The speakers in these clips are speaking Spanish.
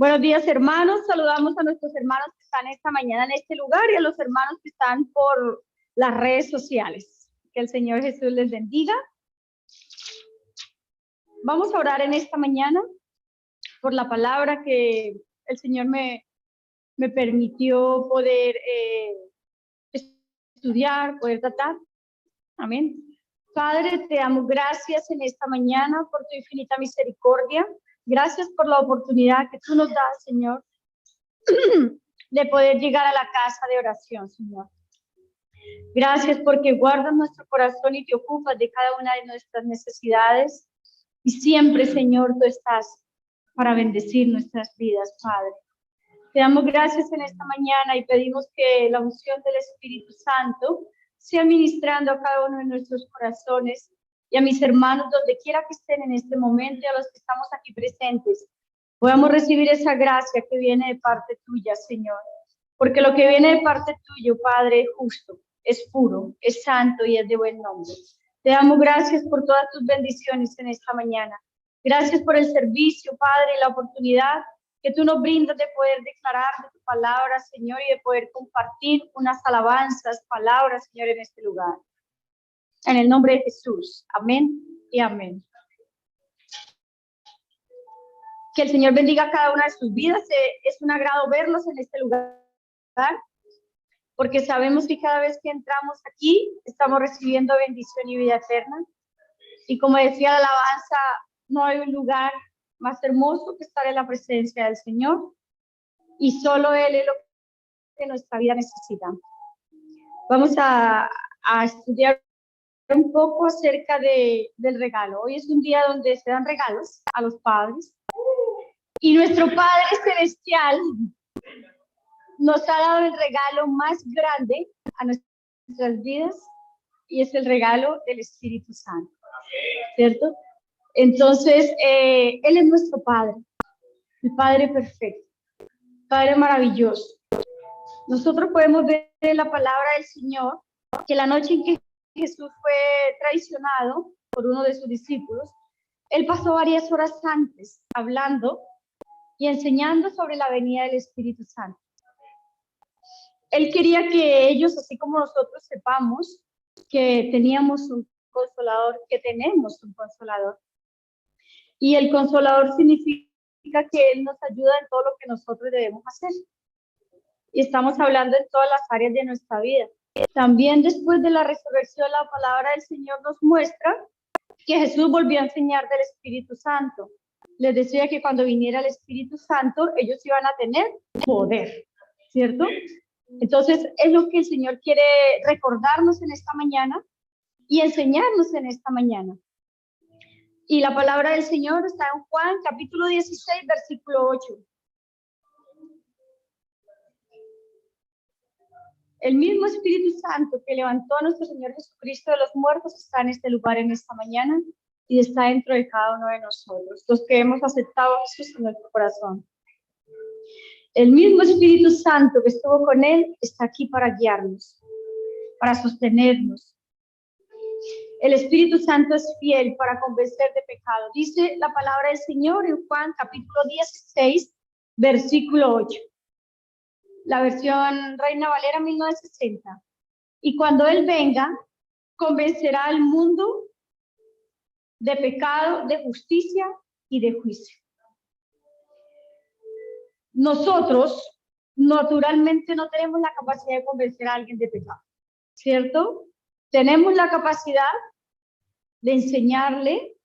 Buenos días, hermanos. Saludamos a nuestros hermanos que están esta mañana en este lugar y a los hermanos que están por las redes sociales. Que el Señor Jesús les bendiga. Vamos a orar en esta mañana por la palabra que el Señor me permitió poder estudiar, poder tratar. Amén. Padre, te damos gracias en esta mañana por tu infinita misericordia. Gracias por la oportunidad que tú nos das, Señor, de poder llegar a la casa de oración, Señor. Gracias porque guardas nuestro corazón y te ocupas de cada una de nuestras necesidades. Y siempre, Señor, tú estás para bendecir nuestras vidas, Padre. Te damos gracias en esta mañana y pedimos que la unción del Espíritu Santo sea ministrando a cada uno de nuestros corazones y a mis hermanos donde quiera que estén en este momento y a los que estamos aquí presentes. Podamos recibir esa gracia que viene de parte tuya, Señor. Porque lo que viene de parte tuya, Padre, es justo, es puro, es santo y es de buen nombre. Te damos gracias por todas tus bendiciones en esta mañana. Gracias por el servicio, Padre, y la oportunidad que tú nos brindas de poder declarar de tu palabra, Señor, y de poder compartir unas alabanzas, palabras, Señor, en este lugar. En el nombre de Jesús. Amén y amén. Que el Señor bendiga a cada una de sus vidas. Es un agrado verlos en este lugar, porque sabemos que cada vez que entramos aquí, estamos recibiendo bendición y vida eterna. Y como decía la alabanza, no hay un lugar más hermoso que estar en la presencia del Señor, y solo Él es lo que nuestra vida necesita. Vamos a estudiar un poco acerca del regalo. Hoy es un día donde se dan regalos a los padres, y nuestro Padre Celestial nos ha dado el regalo más grande a nuestras vidas, y es el regalo del Espíritu Santo, ¿cierto? Entonces, Él es nuestro Padre, el Padre perfecto, Padre maravilloso. Nosotros podemos ver en la palabra del Señor que la noche en que Jesús fue traicionado por uno de sus discípulos, Él pasó varias horas antes hablando y enseñando sobre la venida del Espíritu Santo. Él quería que ellos, así como nosotros, sepamos que teníamos un consolador, que tenemos un consolador. Y el consolador significa que Él nos ayuda en todo lo que nosotros debemos hacer. Y estamos hablando en todas las áreas de nuestra vida. También después de la resurrección, la palabra del Señor nos muestra que Jesús volvió a enseñar del Espíritu Santo. Les decía que cuando viniera el Espíritu Santo, ellos iban a tener poder, ¿cierto? Entonces, es lo que el Señor quiere recordarnos en esta mañana y enseñarnos en esta mañana. Y la palabra del Señor está en Juan, capítulo 16, versículo 8. El mismo Espíritu Santo que levantó a nuestro Señor Jesucristo de los muertos está en este lugar en esta mañana y está dentro de cada uno de nosotros, los que hemos aceptado a Jesús en nuestro corazón. El mismo Espíritu Santo que estuvo con Él está aquí para guiarnos, para sostenernos. El Espíritu Santo es fiel para convencer de pecado. Dice la palabra del Señor en Juan capítulo 16, versículo 8. La versión Reina Valera 1960. Y cuando Él venga, convencerá al mundo de pecado, de justicia y de juicio. Nosotros, naturalmente, no tenemos la capacidad de convencer a alguien de pecado, ¿cierto? Tenemos la capacidad de enseñarle,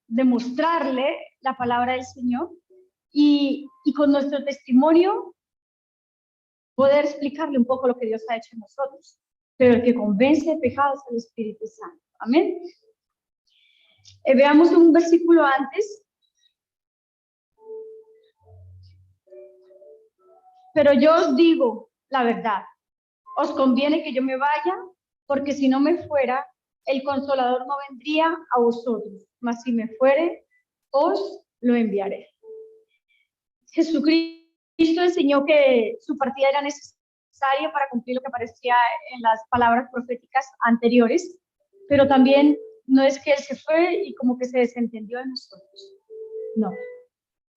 de mostrarle la palabra del Señor y con nuestro testimonio poder explicarle un poco lo que Dios ha hecho en nosotros. Pero el que convence de pecados es el Espíritu Santo. Amén. Veamos un versículo antes. Pero yo os digo la verdad. Os conviene que yo me vaya, porque si no me fuera, el Consolador no vendría a vosotros. Mas si me fuere, os lo enviaré. Jesucristo enseñó que su partida era necesaria para cumplir lo que aparecía en las palabras proféticas anteriores, pero también no es que Él se fue y como que se desentendió de nosotros. No.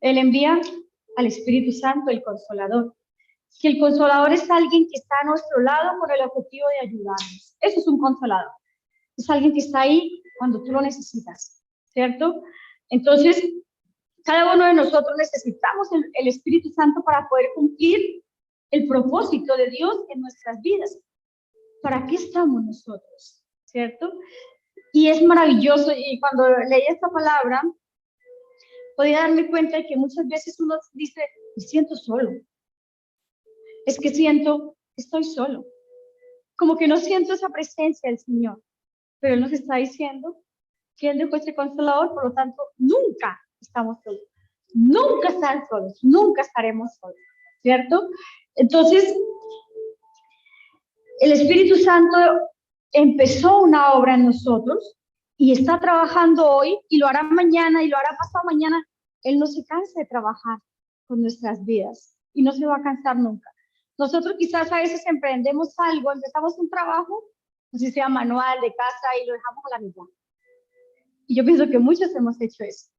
Él envía al Espíritu Santo, el Consolador. Que el Consolador es alguien que está a nuestro lado con el objetivo de ayudarnos. Eso es un Consolador. Es alguien que está ahí cuando tú lo necesitas, ¿cierto? Entonces, cada uno de nosotros necesitamos el Espíritu Santo para poder cumplir el propósito de Dios en nuestras vidas. ¿Para qué estamos nosotros? ¿Cierto? Y es maravilloso, y cuando leí esta palabra, podía darme cuenta de que muchas veces uno dice, me siento solo. Es que estoy solo. Como que no siento esa presencia del Señor. Pero Él nos está diciendo que Él dejó ese Consolador, por lo tanto, nunca estamos solos. Nunca están solos, nunca estaremos solos, ¿cierto? Entonces, el Espíritu Santo empezó una obra en nosotros y está trabajando hoy y lo hará mañana y lo hará pasado mañana. Él no se cansa de trabajar con nuestras vidas y no se va a cansar nunca. Nosotros quizás a veces emprendemos algo, empezamos un trabajo, así sea manual, de casa, y lo dejamos a la mitad. Y yo pienso que muchos hemos hecho eso,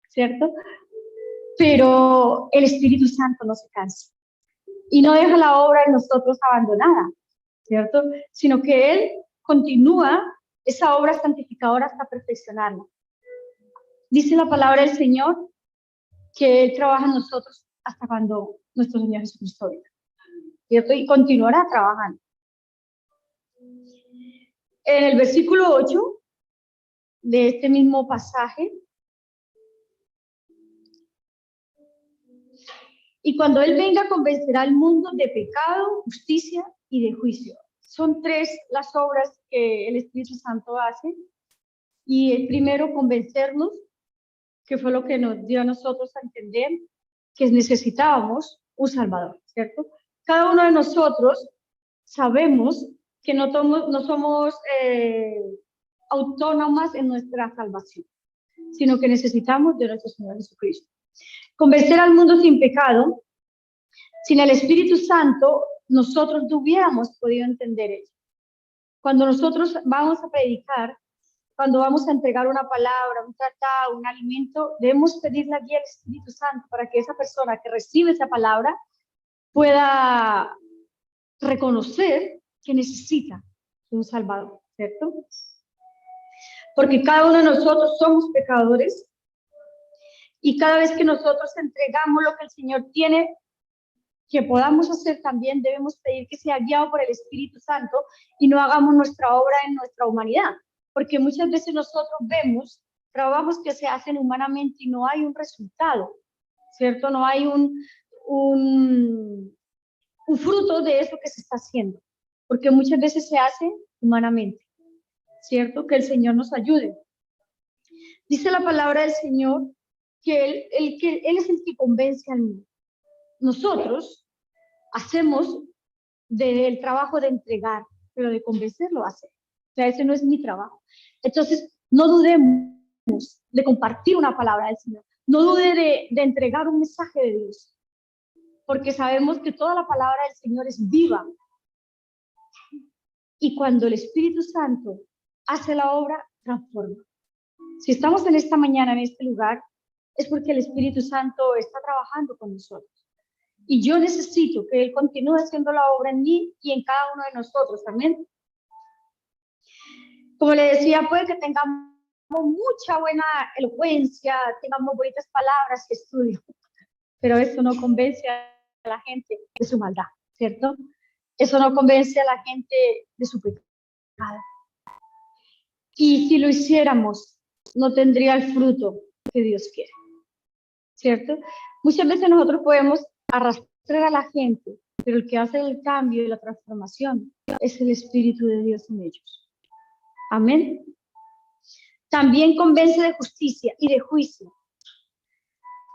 ¿cierto? Pero el Espíritu Santo no se cansa y no deja la obra en nosotros abandonada, ¿cierto? Sino que Él continúa esa obra santificadora hasta perfeccionarla. Dice la palabra del Señor que Él trabaja en nosotros hasta cuando nuestro Señor Jesucristo venga, ¿cierto? Y continuará trabajando. En el versículo 8 de este mismo pasaje, y cuando Él venga convencerá al mundo de pecado, justicia y de juicio. Son tres las obras que el Espíritu Santo hace. Y el primero, convencernos, que fue lo que nos dio a nosotros a entender que necesitábamos un Salvador, ¿cierto? Cada uno de nosotros sabemos que no somos autónomas en nuestra salvación, sino que necesitamos de nuestro Señor Jesucristo. Convencer al mundo sin pecado, sin el Espíritu Santo, nosotros no hubiéramos podido entender ello. Cuando nosotros vamos a predicar, cuando vamos a entregar una palabra, un tratado, un alimento, debemos pedir la guía del Espíritu Santo para que esa persona que recibe esa palabra pueda reconocer que necesita un Salvador, ¿cierto? Porque cada uno de nosotros somos pecadores y cada vez que nosotros entregamos lo que el Señor tiene que podamos hacer, también debemos pedir que sea guiado por el Espíritu Santo y no hagamos nuestra obra en nuestra humanidad, porque muchas veces nosotros vemos trabajos que se hacen humanamente y no hay un resultado, ¿cierto? No hay un fruto de eso que se está haciendo, porque muchas veces se hace humanamente, ¿cierto? Que el Señor nos ayude. Dice la palabra del Señor que Él es el que convence al mundo. Nosotros hacemos del trabajo de entregar, pero de convencer lo hace. O sea, ese no es mi trabajo. Entonces, no dudemos de compartir una palabra del Señor. No dude de entregar un mensaje de Dios, porque sabemos que toda la palabra del Señor es viva. Y cuando el Espíritu Santo hace la obra, transforma. Si estamos en esta mañana, en este lugar, es porque el Espíritu Santo está trabajando con nosotros. Y yo necesito que Él continúe haciendo la obra en mí y en cada uno de nosotros también. Como le decía, puede que tengamos mucha buena elocuencia, tengamos bonitas palabras y estudio, pero eso no convence a la gente de su maldad, ¿cierto? Eso no convence a la gente de su pecado. Y si lo hiciéramos, no tendría el fruto que Dios quiere, ¿cierto? Muchas veces nosotros podemos arrastrar a la gente, pero el que hace el cambio y la transformación es el Espíritu de Dios en ellos. Amén. También convence de justicia y de juicio,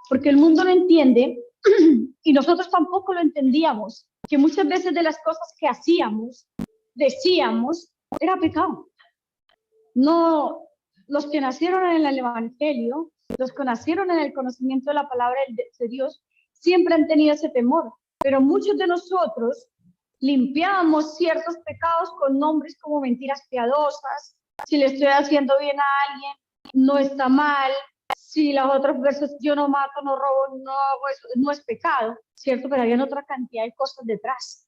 porque el mundo no entiende, y nosotros tampoco lo entendíamos, que muchas veces de las cosas que hacíamos, decíamos, era pecado. No, los que nacieron en el Evangelio, los que nacieron en el conocimiento de la palabra de Dios, siempre han tenido ese temor, pero muchos de nosotros limpiábamos ciertos pecados con nombres como mentiras piadosas. Si le estoy haciendo bien a alguien, no está mal. si los otros versos, yo no mato, no robo, no hago eso, no es pecado, ¿cierto? Pero había otra cantidad de cosas detrás.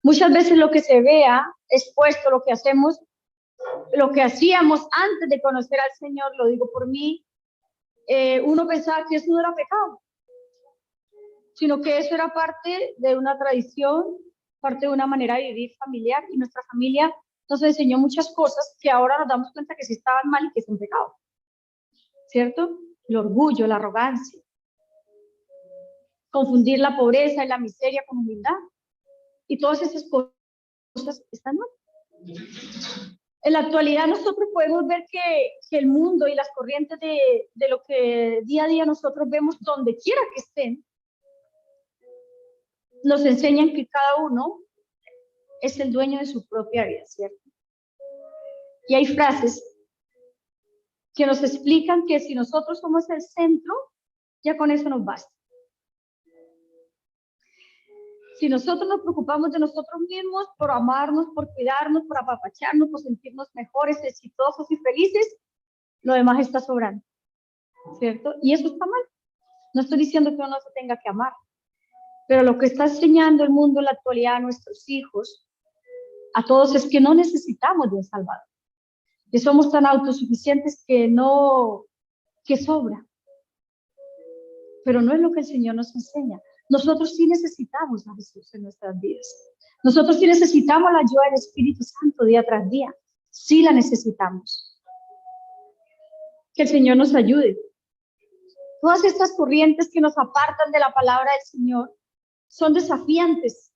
Muchas veces lo que se vea expuesto, lo que hacemos, lo que hacíamos antes de conocer al Señor, lo digo por mí, uno pensaba que eso no era pecado, sino que eso era parte de una tradición, parte de una manera de vivir familiar, y nuestra familia nos enseñó muchas cosas que ahora nos damos cuenta que sí estaban mal y que son pecado, ¿cierto? El orgullo, la arrogancia, confundir la pobreza y la miseria con humildad, y todas esas cosas están mal. En la actualidad nosotros podemos ver que el mundo y las corrientes de lo que día a día nosotros vemos donde quiera que estén, nos enseñan que cada uno es el dueño de su propia vida, ¿cierto? Y hay frases que nos explican que si nosotros somos el centro, ya con eso nos basta. Si nosotros nos preocupamos de nosotros mismos, por amarnos, por cuidarnos, por apapacharnos, por sentirnos mejores, exitosos y felices, lo demás está sobrando, ¿cierto? Y eso está mal. No estoy diciendo que uno no se tenga que amar, pero lo que está enseñando el mundo en la actualidad a nuestros hijos, a todos, es que no necesitamos de un Salvador, que somos tan autosuficientes que sobra. Pero no es lo que el Señor nos enseña. Nosotros sí necesitamos a Jesús en nuestras vidas. Nosotros sí necesitamos la ayuda del Espíritu Santo día tras día. Sí la necesitamos. Que el Señor nos ayude. Todas estas corrientes que nos apartan de la palabra del Señor son desafiantes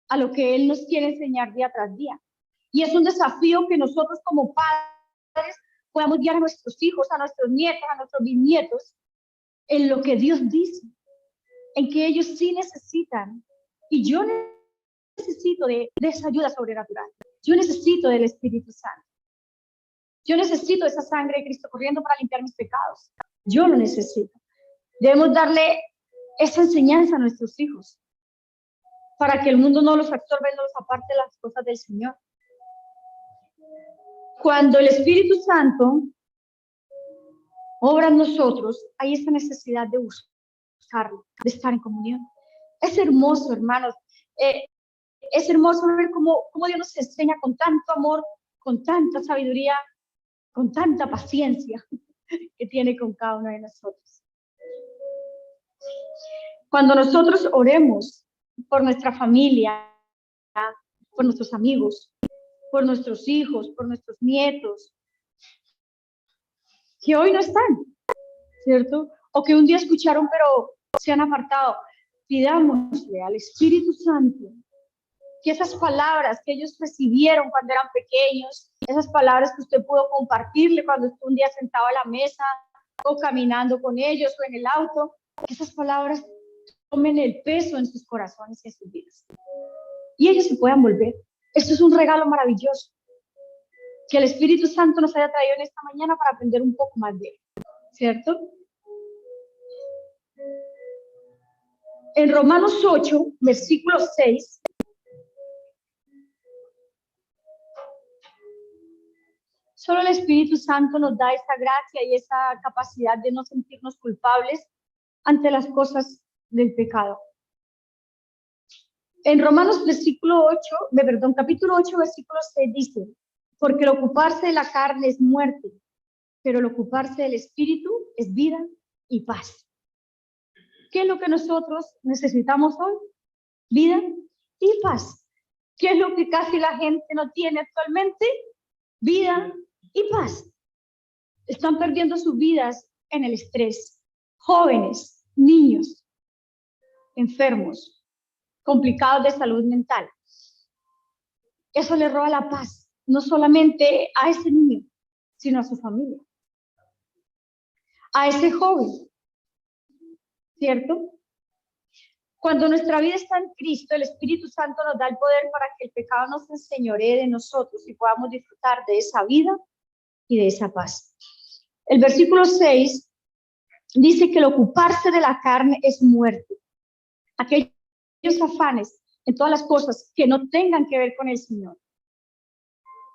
a lo que Él nos quiere enseñar día tras día. Y es un desafío que nosotros como padres podamos guiar a nuestros hijos, a nuestros nietos, a nuestros bisnietos, en lo que Dios dice, en que ellos sí necesitan. Y yo necesito de esa ayuda sobrenatural. Yo necesito del Espíritu Santo. Yo necesito esa sangre de Cristo corriendo para limpiar mis pecados. Yo lo necesito. Debemos darle esa enseñanza a nuestros hijos para que el mundo no los absorba y no los aparte de las cosas del Señor. Cuando el Espíritu Santo obra en nosotros, hay esa necesidad de buscarlo, de estar en comunión. Es hermoso, hermanos. Es hermoso ver cómo Dios nos enseña con tanto amor, con tanta sabiduría, con tanta paciencia que tiene con cada uno de nosotros. Cuando nosotros oremos por nuestra familia, por nuestros amigos, por nuestros hijos, por nuestros nietos, que hoy no están, ¿cierto? O que un día escucharon pero se han apartado, pidámosle al Espíritu Santo que esas palabras que ellos recibieron cuando eran pequeños, esas palabras que usted pudo compartirle cuando estuvo un día sentado a la mesa o caminando con ellos o en el auto, que esas palabras tomen el peso en sus corazones y en sus vidas. Y ellos se puedan volver. Esto es un regalo maravilloso que el Espíritu Santo nos haya traído en esta mañana para aprender un poco más de él, ¿cierto? En Romanos 8, versículo 6, solo el Espíritu Santo nos da esa gracia y esa capacidad de no sentirnos culpables ante las cosas del pecado. En Romanos capítulo 8, versículo 6 dice, porque el ocuparse de la carne es muerte, pero el ocuparse del Espíritu es vida y paz. ¿Qué es lo que nosotros necesitamos hoy? Vida y paz. ¿Qué es lo que casi la gente no tiene actualmente? Vida y paz. Están perdiendo sus vidas en el estrés. Jóvenes, niños, enfermos, complicados de salud mental. Eso le roba la paz, no solamente a ese niño, sino a su familia. A ese joven, ¿cierto? Cuando nuestra vida está en Cristo, el Espíritu Santo nos da el poder para que el pecado no se enseñoree de nosotros y podamos disfrutar de esa vida y de esa paz. El versículo 6 dice que el ocuparse de la carne es muerte. Aquellos afanes en todas las cosas que no tengan que ver con el Señor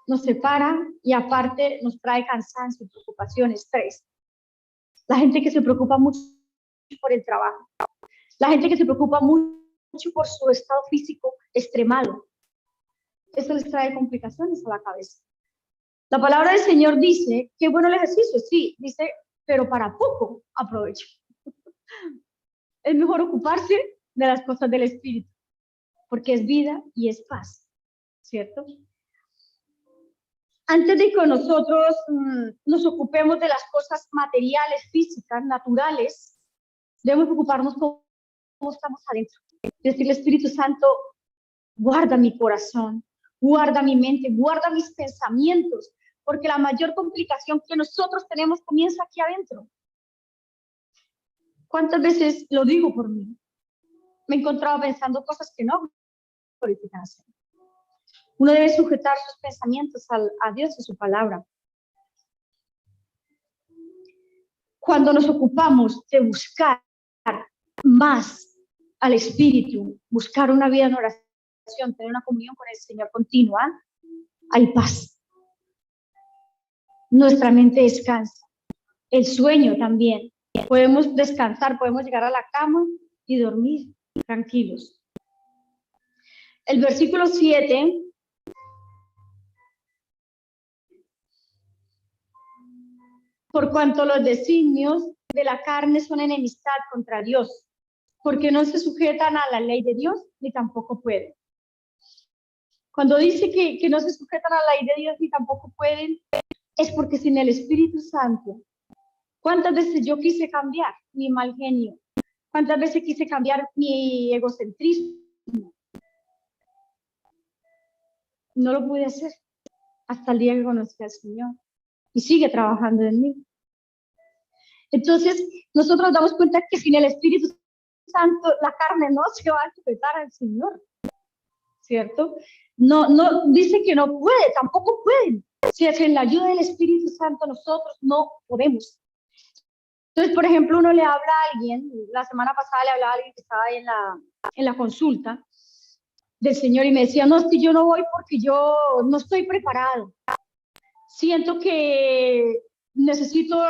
nos separa y aparte nos trae cansancio, preocupación, estrés. la gente que se preocupa mucho por el trabajo, la gente que se preocupa mucho por su estado físico extremado. Eso les trae complicaciones a la cabeza. La palabra del Señor dice que bueno el ejercicio, sí, dice, pero para poco aprovecho. Es mejor ocuparse de las cosas del Espíritu, porque es vida y es paz, ¿cierto? Antes de que nosotros nos ocupemos de las cosas materiales, físicas, naturales, debemos ocuparnos cómo estamos adentro. Decirle, Espíritu Santo, guarda mi corazón, guarda mi mente, guarda mis pensamientos, porque la mayor complicación que nosotros tenemos comienza aquí adentro. ¿Cuántas veces lo digo por mí? Me he encontrado pensando cosas que no glorifican a Dios. Uno debe sujetar sus pensamientos a Dios y su palabra. Cuando nos ocupamos de buscar más al Espíritu, buscar una vida en oración, tener una comunión con el Señor continua, hay paz. Nuestra mente descansa. El sueño también. Podemos descansar, podemos llegar a la cama y dormir tranquilos. El versículo 7 por cuanto los designios de la carne son enemistad contra Dios, porque no se sujetan a la ley de Dios, ni tampoco pueden. Cuando dice que no se sujetan a la ley de Dios, ni tampoco pueden, es porque sin el Espíritu Santo, ¿cuántas veces yo quise cambiar mi mal genio? ¿Cuántas veces quise cambiar mi egocentrismo? No lo pude hacer hasta el día que conocí al Señor y sigue trabajando en mí. Entonces, nosotros nos damos cuenta que sin el Espíritu Santo, la carne no se va a sujetar al Señor, ¿cierto? No dice que no puede, tampoco pueden. Si sin la ayuda del Espíritu Santo nosotros no podemos. Entonces, por ejemplo, uno le habla a alguien, la semana pasada le hablaba a alguien que estaba ahí en la consulta del Señor y me decía, no, es que yo no voy porque yo no estoy preparado. Siento que necesito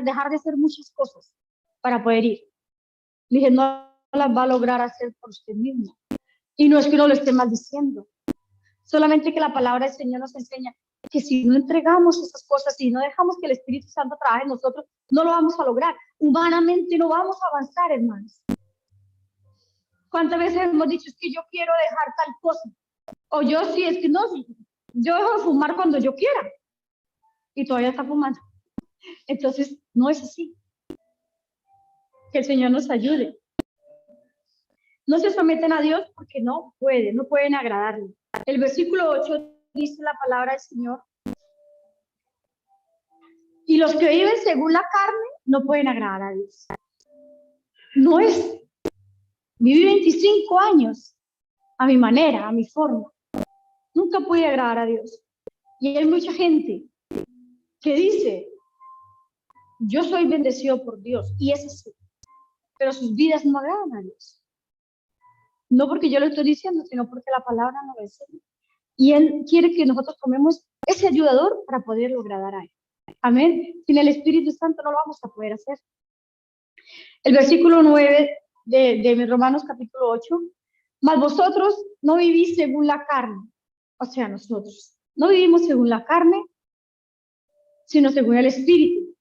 dejar de hacer muchas cosas para poder ir. Le dije, no las va a lograr hacer por usted mismo. Y no es que uno lo esté maldiciendo, solamente que la palabra del Señor nos enseña que si no entregamos esas cosas, si no dejamos que el Espíritu Santo trabaje en nosotros, no lo vamos a lograr. Humanamente no vamos a avanzar, hermanos. ¿Cuántas veces hemos dicho, es que yo quiero dejar tal cosa? O yo sí, es que no, yo dejo de fumar cuando yo quiera. Y todavía está fumando. Entonces, no es así. Que el Señor nos ayude. No se someten a Dios porque no pueden agradarle. El versículo 8 dice la palabra del Señor. Y los que viven según la carne no pueden agradar a Dios. No es. Viví 25 años a mi manera, a mi forma. Nunca pude agradar a Dios. Y hay mucha gente que dice, yo soy bendecido por Dios, y es así, pero sus vidas no agradan a Dios. No porque yo lo estoy diciendo, sino porque la palabra no lo enseña. Y Él quiere que nosotros tomemos ese ayudador para poderlo agradar a Él. Amén. Sin el Espíritu Santo no lo vamos a poder hacer. El versículo 9 de Romanos capítulo 8, mas vosotros no vivís según la carne, o sea, nosotros no vivimos según la carne, sino según el Espíritu.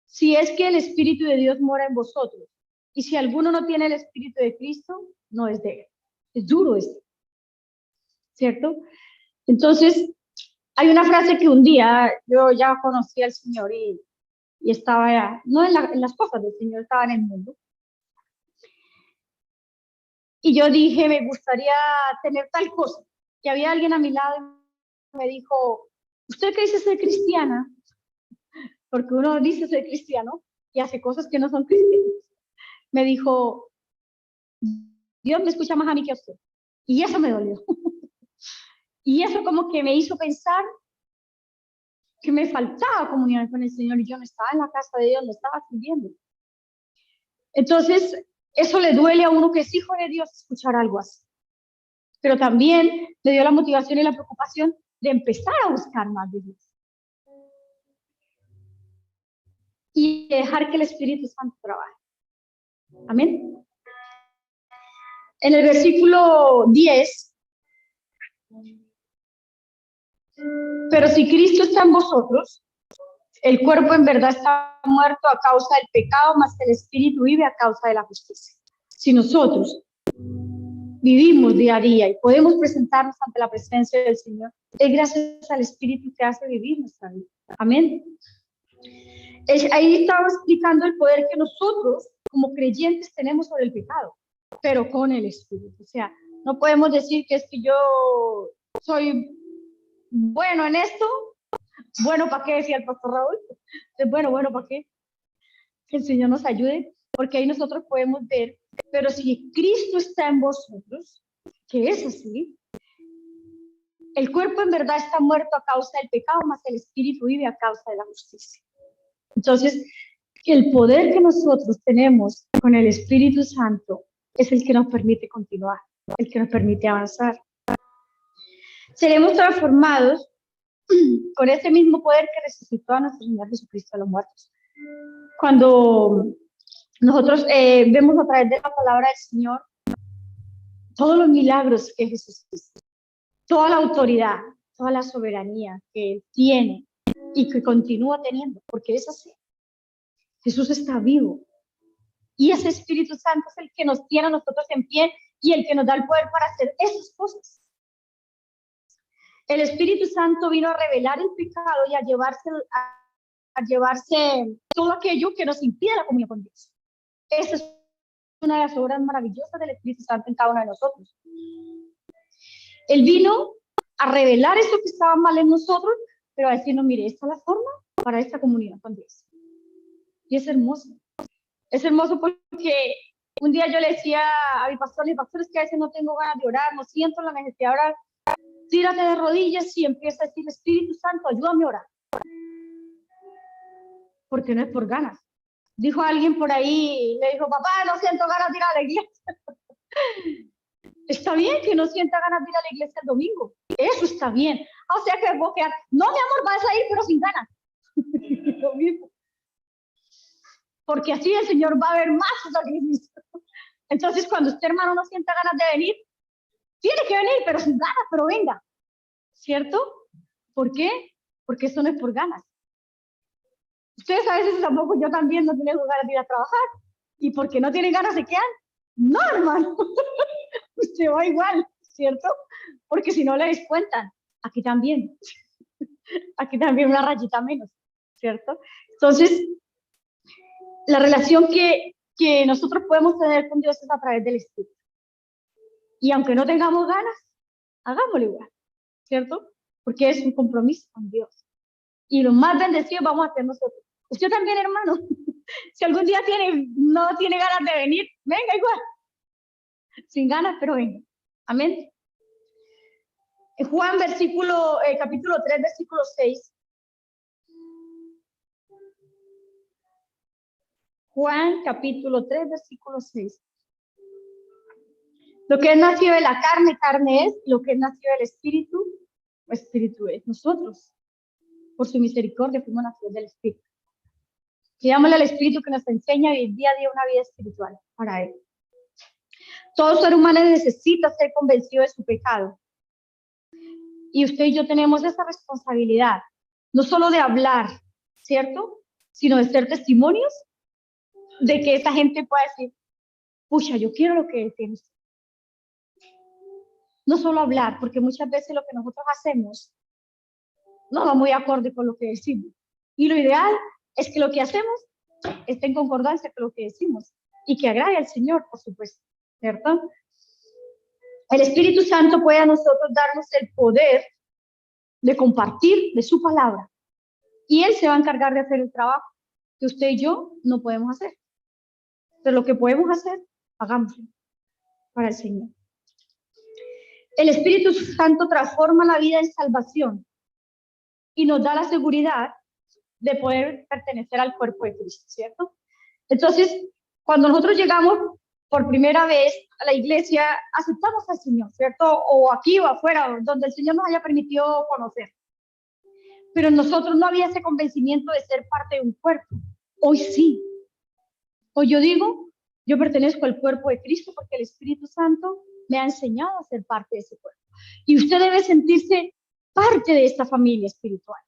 Si es que el Espíritu de Dios mora en vosotros, y si alguno no tiene el Espíritu de Cristo, no es de Él. Es duro esto, ¿cierto? Entonces, hay una frase que un día yo ya conocí al Señor y estaba ya, no en las cosas del Señor, estaba en el mundo. Y yo dije, me gustaría tener tal cosa. Y había alguien a mi lado y me dijo, ¿usted qué dice ser cristiana? Porque uno dice ser cristiano y hace cosas que no son cristianas. Me dijo, Dios me escucha más a mí que a usted. Y eso me dolió. Y eso como que me hizo pensar que me faltaba comunión con el Señor y yo no estaba en la casa de Dios, no estaba sirviendo. Entonces, eso le duele a uno que es hijo de Dios escuchar algo así. Pero también le dio la motivación y la preocupación de empezar a buscar más de Dios. y dejar que el Espíritu Santo trabaje. Amén. En el versículo 10, pero si Cristo está en vosotros, el cuerpo en verdad está muerto a causa del pecado, mas el Espíritu vive a causa de la justicia. Si nosotros vivimos día a día y podemos presentarnos ante la presencia del Señor, es gracias al Espíritu que hace vivir nuestra vida. Amén. Ahí estaba explicando el poder que nosotros como creyentes tenemos sobre el pecado, pero con el Espíritu. O sea, no podemos decir que es que yo soy bueno en esto. Bueno, ¿para qué? Decía el pastor Raúl. Bueno, ¿para qué? Que el Señor nos ayude, porque ahí nosotros podemos ver, pero si Cristo está en vosotros, que es así, el cuerpo en verdad está muerto a causa del pecado, mas el Espíritu vive a causa de la justicia. Entonces, el poder que nosotros tenemos con el Espíritu Santo es el que nos permite continuar, el que nos permite avanzar. Seremos transformados con ese mismo poder que resucitó a nuestro Señor Jesucristo de los muertos. Cuando nosotros vemos a través de la palabra del Señor todos los milagros que Jesús hizo, toda la autoridad, toda la soberanía que Él tiene y que continúa teniendo, porque es así. Jesús está vivo y ese Espíritu Santo es el que nos tiene a nosotros en pie y el que nos da el poder para hacer esas cosas. El Espíritu Santo vino a revelar el pecado y a llevarse todo aquello que nos impide la comunión con Dios. Esa es una de las obras maravillosas del Espíritu Santo en cada uno de nosotros. Él vino a revelar eso que estaba mal en nosotros, pero a decirnos, mire, esta es la forma para esta comunión con Dios. Y es hermoso. Es hermoso porque un día yo le decía a mi pastor, es que a veces no tengo ganas de orar, no siento la necesidad de orar. Tírate de rodillas y empieza a decir, Espíritu Santo, ayúdame a orar. Porque no es por ganas. Dijo alguien por ahí, le dijo, papá, no siento ganas de ir a la iglesia. Está bien que no sienta ganas de ir a la iglesia el domingo. Eso está bien. O sea que vos quedar, no, mi amor, vas a ir, pero sin ganas. Lo mismo. Porque así el Señor va a ver más sacrificio. Entonces, cuando usted, hermano, no sienta ganas de venir, tiene que venir, pero sin ganas, pero venga. ¿Cierto? ¿Por qué? Porque eso no es por ganas. Ustedes a veces tampoco, yo también no tengo ganas de ir a trabajar. ¿Y porque no tienen ganas de quedar? No, hermano. Usted va igual, ¿cierto? Porque si no le descuentan, aquí también. Aquí también una rayita menos, ¿cierto? Entonces, la relación que nosotros podemos tener con Dios es a través del Espíritu. Y aunque no tengamos ganas, hagámoslo igual, ¿cierto? Porque es un compromiso con Dios. Y los más bendecidos vamos a ser nosotros. Usted también, hermano. Si algún día no tiene ganas de venir, venga igual. Sin ganas, pero venga. Amén. En Juan, capítulo 3, versículo 6. Juan, capítulo 3, versículo 6. Lo que es nacido de la carne, carne es. Lo que es nacido del Espíritu, Espíritu es. Nosotros, por su misericordia, fuimos nacidos del Espíritu. Pidámosle al Espíritu que nos enseña a vivir día a día una vida espiritual para Él. Todo ser humano necesita ser convencido de su pecado. Y usted y yo tenemos esa responsabilidad, no solo de hablar, ¿cierto? Sino de ser testimonios de que esa gente pueda decir, pucha, yo quiero lo que Él tiene. No solo hablar, porque muchas veces lo que nosotros hacemos no va muy acorde con lo que decimos. Y lo ideal es que lo que hacemos esté en concordancia con lo que decimos y que agrade al Señor, por supuesto, ¿cierto? El Espíritu Santo puede a nosotros darnos el poder de compartir de su palabra y Él se va a encargar de hacer el trabajo que usted y yo no podemos hacer. Pero lo que podemos hacer, hagámoslo para el Señor. El Espíritu Santo transforma la vida en salvación y nos da la seguridad de poder pertenecer al cuerpo de Cristo, ¿cierto? Entonces, cuando nosotros llegamos por primera vez a la iglesia, aceptamos al Señor, ¿cierto? O aquí o afuera, donde el Señor nos haya permitido conocer. Pero en nosotros no había ese convencimiento de ser parte de un cuerpo Hoy sí. Hoy yo digo, yo pertenezco al cuerpo de Cristo porque el Espíritu Santo me ha enseñado a ser parte de ese cuerpo. Y usted debe sentirse parte de esta familia espiritual.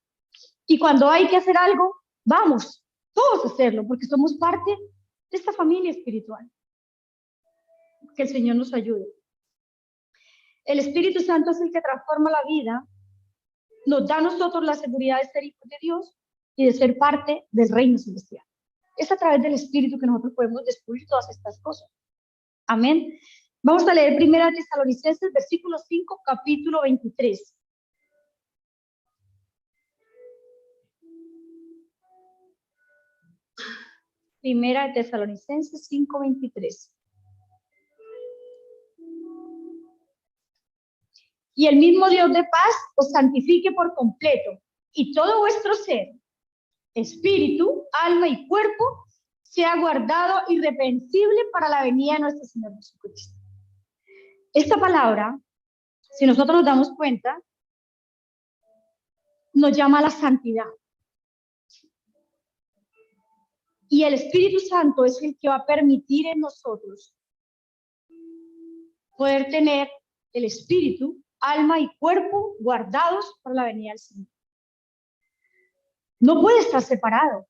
Y cuando hay que hacer algo, vamos, todos a hacerlo, porque somos parte de esta familia espiritual. Que el Señor nos ayude. El Espíritu Santo es el que transforma la vida, nos da a nosotros la seguridad de ser hijos de Dios y de ser parte del reino celestial. Es a través del Espíritu que nosotros podemos descubrir todas estas cosas. Amén. Vamos a leer 1 Tesalonicenses, versículo 5, capítulo 23. Primera de Tesalonicenses 5:23. Y el mismo Dios de paz os santifique por completo, y todo vuestro ser, espíritu, alma y cuerpo, sea guardado irreprensible para la venida de nuestro Señor Jesucristo. Esta palabra, si nosotros nos damos cuenta, nos llama a la santidad. Y el Espíritu Santo es el que va a permitir en nosotros poder tener el espíritu, alma y cuerpo guardados para la venida del Señor. No puede estar separado,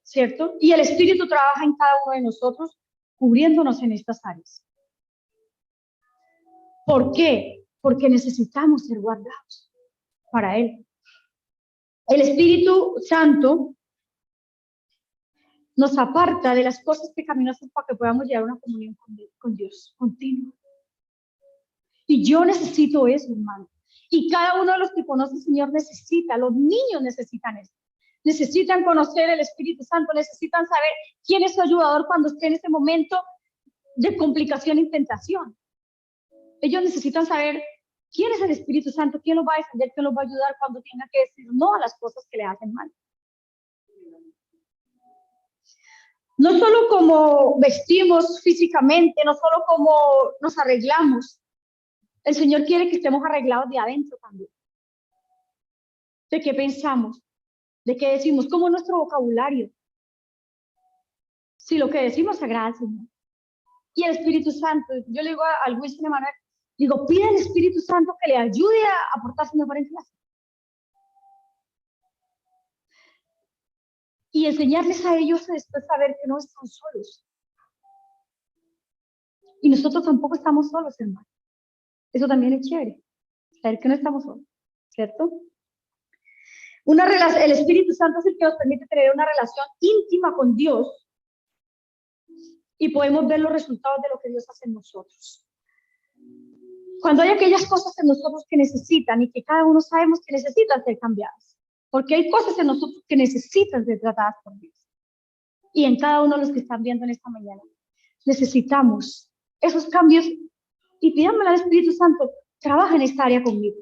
¿cierto? Y el Espíritu trabaja en cada uno de nosotros, cubriéndonos en estas áreas. ¿Por qué? Porque necesitamos ser guardados para Él. El Espíritu Santo nos aparta de las cosas pecaminosas para que podamos llegar a una comunión con Dios continua. Y yo necesito eso, hermano. Y cada uno de los que conoce al Señor necesita, los niños necesitan eso. Necesitan conocer el Espíritu Santo, necesitan saber quién es su ayudador cuando esté en ese momento de complicación y tentación. Ellos necesitan saber quién es el Espíritu Santo, quién los va a defender, quién los va a ayudar cuando tenga que decir no a las cosas que le hacen mal. No solo como vestimos físicamente, no solo como nos arreglamos. El Señor quiere que estemos arreglados de adentro también. ¿De qué pensamos? ¿De qué decimos? ¿Cómo es nuestro vocabulario? Si lo que decimos agrada al Señor. Y el Espíritu Santo, yo le digo al Wilson Emanuel, digo, pide al Espíritu Santo que le ayude a portarse mejor en clase. Y enseñarles a ellos después saber que no están solos. Y nosotros tampoco estamos solos, hermano. Eso también es chévere, saber que no estamos solos, ¿cierto? El Espíritu Santo es el que nos permite tener una relación íntima con Dios y podemos ver los resultados de lo que Dios hace en nosotros. Cuando hay aquellas cosas en nosotros que necesitan y que cada uno sabemos que necesitan ser cambiadas, porque hay cosas en nosotros que necesitan ser tratadas por Dios. Y en cada uno de los que están viendo en esta mañana, necesitamos esos cambios y pidámosle al Espíritu Santo, trabaja en esta área conmigo,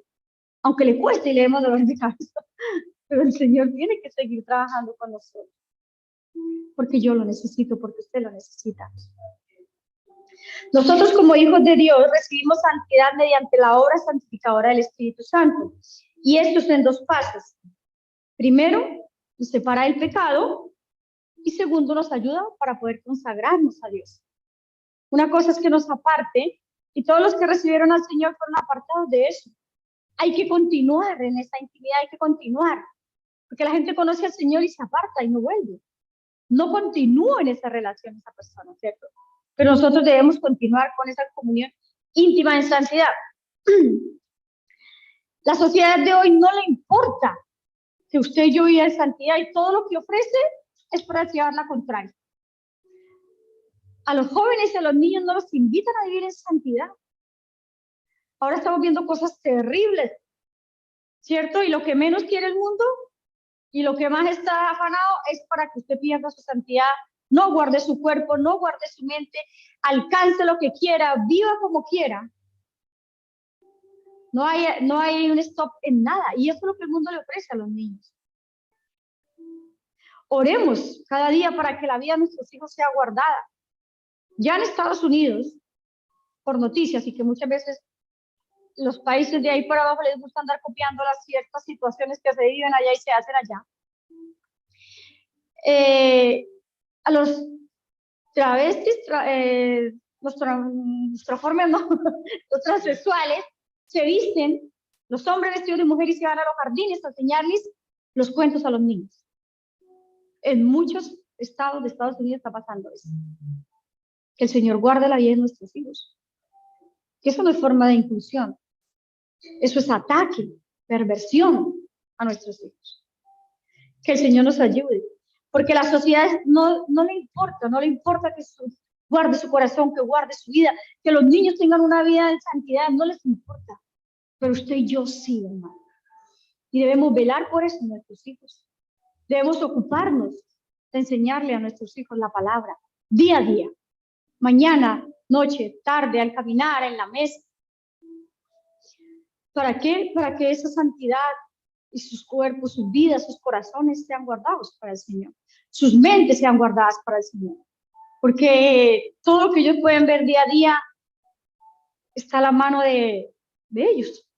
aunque le cueste y le demos dolor de cabeza, pero el Señor tiene que seguir trabajando con nosotros, porque yo lo necesito, porque usted lo necesita. Nosotros como hijos de Dios recibimos santidad mediante la obra santificadora del Espíritu Santo, y esto es en dos fases. Primero, nos separa del pecado, y segundo, nos ayuda para poder consagrarnos a Dios. Una cosa es que nos aparte, y todos los que recibieron al Señor fueron apartados de eso. Hay que continuar en esa intimidad, hay que continuar, porque la gente conoce al Señor y se aparta y no vuelve. No continúa en esa relación esa persona, ¿cierto? Pero nosotros debemos continuar con esa comunión íntima en santidad. La sociedad de hoy no le importa que usted y yo viva en santidad y todo lo que ofrece es para llevar la contraria. A los jóvenes y a los niños no los invitan a vivir en santidad. Ahora estamos viendo cosas terribles, ¿cierto? Y lo que menos quiere el mundo y lo que más está afanado es para que usted pierda su santidad, no guarde su cuerpo, no guarde su mente, alcance lo que quiera, viva como quiera. No hay un stop en nada, y eso es lo que el mundo le ofrece a los niños. Oremos cada día para que la vida de nuestros hijos sea guardada. Ya en Estados Unidos, por noticias, y que muchas veces los países de ahí para abajo les gusta andar copiando las ciertas situaciones que se viven allá y se hacen allá. A los travestis, los transformes, no, los transexuales, se visten, los hombres vestidos de mujer y se van a los jardines a enseñarles los cuentos a los niños. En muchos estados de Estados Unidos está pasando eso. Que el Señor guarde la vida de nuestros hijos. Que eso no es forma de inclusión. Eso es ataque, perversión a nuestros hijos. Que el Señor nos ayude. Porque a la sociedad no le importa que guarde su corazón, que guarde su vida, que los niños tengan una vida en santidad, no les importa. Pero usted y yo sí, hermano. Y debemos velar por eso en nuestros hijos. Debemos ocuparnos de enseñarle a nuestros hijos la palabra, día a día. Mañana, noche, tarde, al caminar, en la mesa. ¿Para qué? Para que esa santidad y sus cuerpos, sus vidas, sus corazones sean guardados para el Señor. Sus mentes sean guardadas para el Señor. Porque todo lo que ellos pueden ver día a día está a la mano de ellos.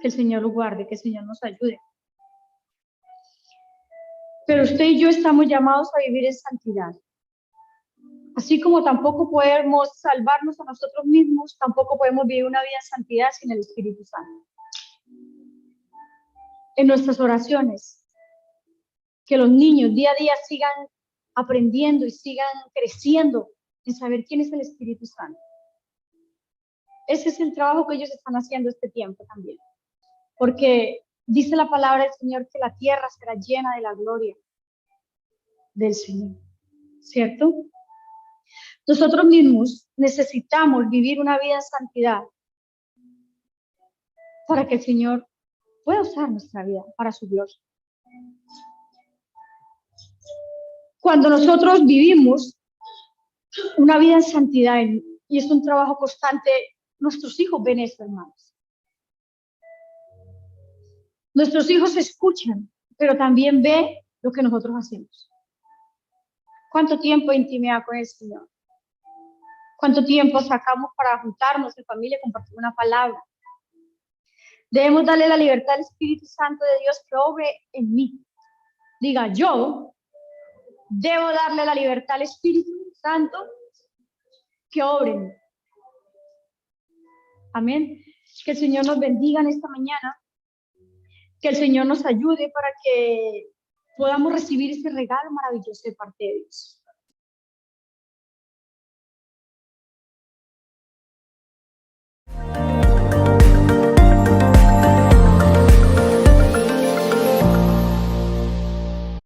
Que el Señor los guarde, que el Señor nos ayude. Pero usted y yo estamos llamados a vivir en santidad. Así como tampoco podemos salvarnos a nosotros mismos, tampoco podemos vivir una vida en santidad sin el Espíritu Santo. En nuestras oraciones, que los niños día a día sigan aprendiendo y sigan creciendo en saber quién es el Espíritu Santo. Ese es el trabajo que ellos están haciendo este tiempo también. Porque dice la palabra del Señor que la tierra será llena de la gloria del Señor. ¿Cierto? Nosotros mismos necesitamos vivir una vida en santidad para que el Señor pueda usar nuestra vida para su gloria. Cuando nosotros vivimos una vida en santidad, y es un trabajo constante, nuestros hijos ven eso, hermanos. Nuestros hijos escuchan, pero también ven lo que nosotros hacemos. ¿Cuánto tiempo de intimidad con el Señor? ¿Cuánto tiempo sacamos para juntarnos en familia y compartir una palabra? Debemos darle la libertad al Espíritu Santo de Dios que obre en mí. Diga, yo debo darle la libertad al Espíritu Santo que obre en mí. Amén. Que el Señor nos bendiga en esta mañana. Que el Señor nos ayude para que podamos recibir ese regalo maravilloso de parte de Dios.